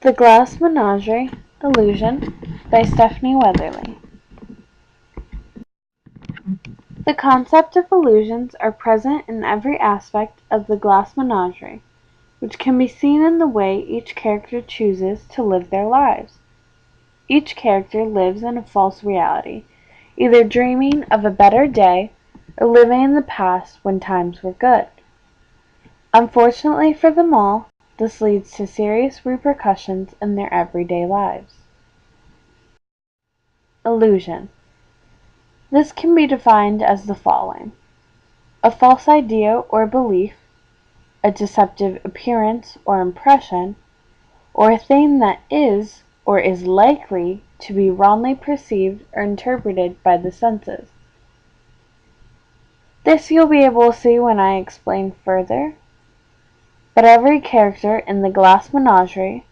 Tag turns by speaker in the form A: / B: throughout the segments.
A: The Glass Menagerie, Illusion, by Stephanie Weatherly. The concept of illusions are present in every aspect of the Glass Menagerie, which can be seen in the way each character chooses to live their lives. Each character lives in a false reality, either dreaming of a better day or living in the past when times were good. Unfortunately for them all, this leads to serious repercussions in their everyday lives. Illusion. This can be defined as the following: a false idea or belief, a deceptive appearance or impression, or a thing that is or is likely to be wrongly perceived or interpreted by the senses. This you'll be able to see when I explain further, but every character in the Glass Menagerie,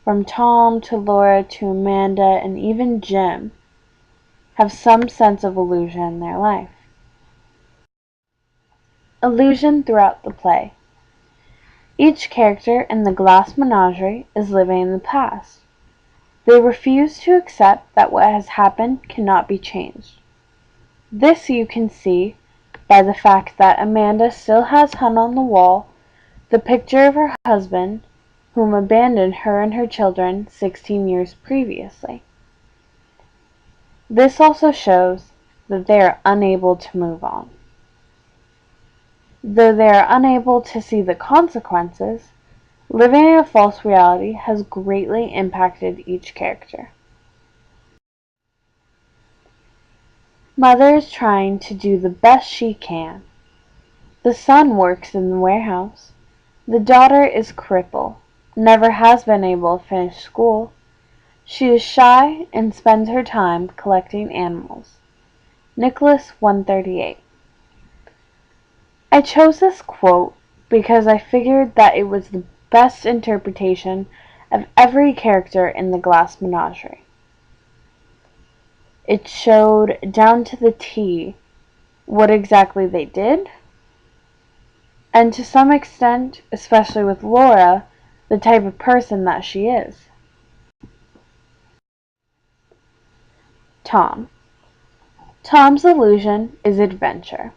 A: from Tom to Laura to Amanda and even Jim, have some sense of illusion in their life. Illusion throughout the play. Each character in the Glass Menagerie is living in the past. They refuse to accept that what has happened cannot be changed. This you can see by the fact that Amanda still has hung on the wall the picture of her husband, whom abandoned her and her children 16 years previously. This also shows that they are unable to move on. Though they are unable to see the consequences, living in a false reality has greatly impacted each character. Mother is trying to do the best she can. The son works in the warehouse. The daughter is crippled, never has been able to finish school. She is shy and spends her time collecting animals. Nicholas 138. I chose this quote because I figured that it was the best interpretation of every character in the Glass Menagerie. It showed down to the T what exactly they did, and to some extent, especially with Laura, the type of person that she is. Tom. Tom's illusion is adventure.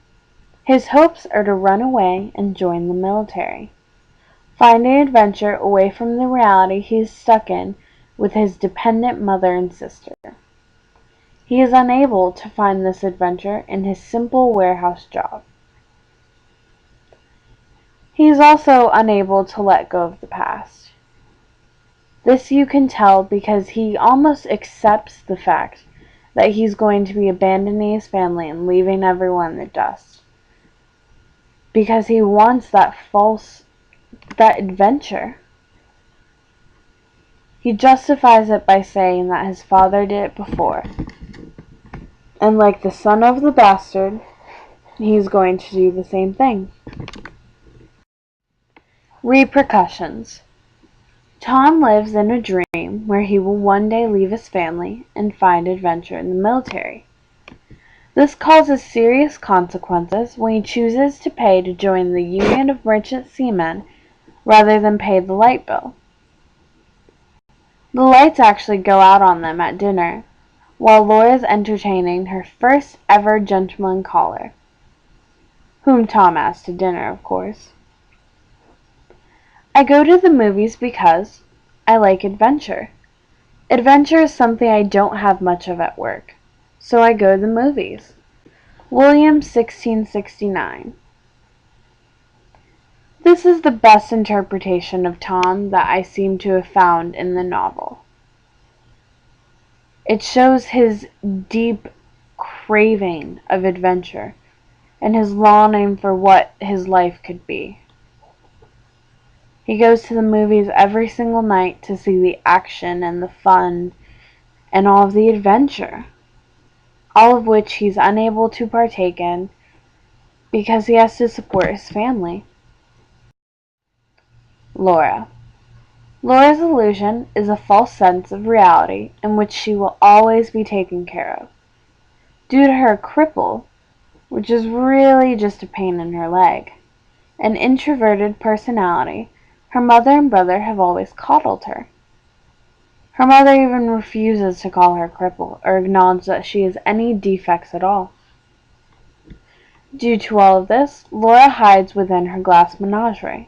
A: His hopes are to run away and join the military, finding adventure away from the reality he is stuck in with his dependent mother and sister. He is unable to find this adventure in his simple warehouse job. He is also unable to let go of the past. This you can tell because he almost accepts the fact that he's going to be abandoning his family and leaving everyone in the dust, because he wants that adventure. He justifies it by saying that his father did it before, and like the son of the bastard, he's going to do the same thing. Repercussions. Tom lives in a dream where he will one day leave his family and find adventure in the military. This causes serious consequences when he chooses to pay to join the Union of Merchant Seamen rather than pay the light bill. The lights actually go out on them at dinner, while Laura is entertaining her first ever gentleman caller, whom Tom asked to dinner, of course. I go to the movies because I like adventure. Adventure is something I don't have much of at work, so I go to the movies. William 1669. This is the best interpretation of Tom that I seem to have found in the novel. It shows his deep craving of adventure and his longing for what his life could be. He goes to the movies every single night to see the action and the fun and all of the adventure, all of which he's unable to partake in because he has to support his family. Laura. Laura's illusion is a false sense of reality in which she will always be taken care of. Due to her cripple, which is really just a pain in her leg, an introverted personality, her mother and brother have always coddled her. Her mother even refuses to call her crippled or acknowledge that she has any defects at all. Due to all of this, Laura hides within her glass menagerie.